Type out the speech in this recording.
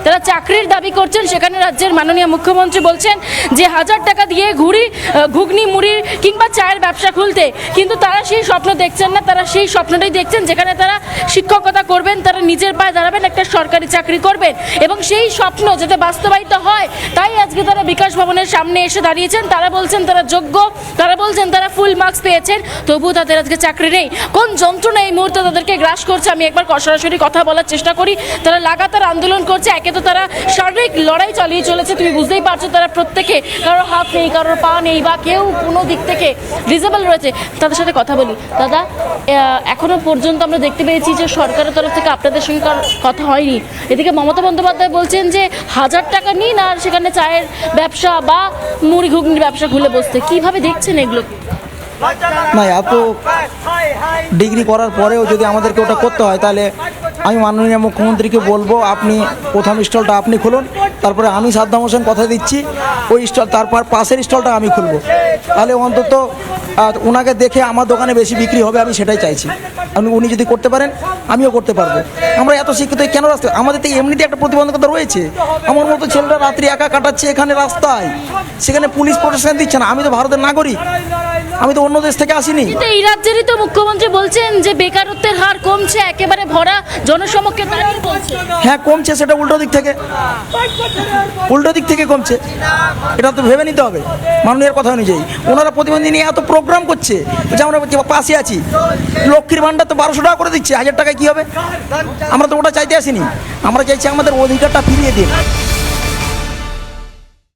তারা চাকরির দাবি করছেন। সেখানে রাজ্যের মাননীয় মুখ্যমন্ত্রী বলছেন যে 1000 টাকা দিয়ে ঘুগনি মুড়ির কিংবা চায়ের ব্যবসা খুলতে, কিন্তু তারা সেই স্বপ্ন দেখছেন না। তারা সেই স্বপ্নটাই দেখছেন যেখানে তারা শিক্ষকতা করবেন, তারা নিজের পায়ে দাঁড়াবেন, একটা সরকারি চাকরি করবেন এবং সেই স্বপ্ন যাতে বাস্তবায়িত হয় তাই আজকে তারা বিকাশ ভবনের সামনে এসে দাঁড়িয়েছেন। তারা বলছেন তারা যোগ্য, তারা বলছেন তারা ফুল মার্কস পেয়েছেন, তবুও তাদের আজকে চাকরি নেই। কোন যন্ত্রণা এই মুহূর্তে তাদেরকে গ্রাস করছে আমি একবার সরাসরি কথা বলার চেষ্টা করি। তারা লাগাতার আন্দোলন করছে, একে তো তারা শারীরিক লড়াই চালিয়ে চলেছে, তুমি বুঝতেই পারছো। তারা প্রত্যেকে, কারোর হাত নেই, কারোর পা নেই, বা কেউ কোনো দিক থেকে ডিসেবল রয়েছে। তাদের সাথে কথা বলি। দাদা, এখনো পর্যন্ত আমরা দেখতে পেয়েছি যে সরকারের তরফ থেকে আপনাদের সঙ্গে কথা হয়নি। এদিকে মমতা বন্দ্যোপাধ্যায় বলছেন যে 1000 টাকা নিন আর সেখানে চায়ের ব্যবসা বা মুড়ি ঘুগনির ব্যবসা খুলে বসতে। কিভাবে দেখছেন এগুলো? না, এত ডিগ্রি করার পরেও যদি আমাদেরকে ওটা করতে হয়, তাহলে আমি মাননীয় মুখ্যমন্ত্রীকে বলবো আপনি প্রথম স্টলটা আপনি খুলুন, তারপরে আমি সাদ্দাম হোসেন কথা দিচ্ছি ওই স্টল, তারপর পাশের স্টলটা আমি খুলবো। তাহলে অন্তত ওনাকে দেখে আমার দোকানে বেশি বিক্রি হবে, আমি সেটাই চাইছি। উনি যদি করতে পারেন আমিও করতে পারবো। আমরা এত শিক্ষিত কেন রাস্তায়? আমাদের তো এমনিতে একটা প্রতিবন্ধকতা রয়েছে। আমার মতো ছেলেটা রাত্রি একা কাটাচ্ছে এখানে রাস্তায়, সেখানে পুলিশ প্রোটেকশন দিচ্ছে না। আমি তো ভারতের নাগরিক, আমি তো অন্য দেশ থেকে আসিনি। এই রাজ্যেরই তো মুখ্যমন্ত্রী বলছেন যে বেকারত্বের হার কমছে, একেবারে ভরা জনসমক্ষে দাঁড়িয়ে বলছে। হ্যাঁ, কমছে, সেটা উল্টো দিক থেকে কমছে। এটা তো ভেবে নিতে হবে মাননীয়ের কথা অনুযায়ী। ওনারা প্রতিবন্ধী নিয়ে এত প্রোগ্রাম করছে যে আমরা পাশে আছি। লক্ষ্মীর ভাণ্ডার তো 1200 টাকা করে দিচ্ছে, 1000 টাকায় কী হবে? আমরা তো ওটা চাইতে আসিনি, আমরা চাইছি আমাদের অধিকারটা ফিরিয়ে দিন।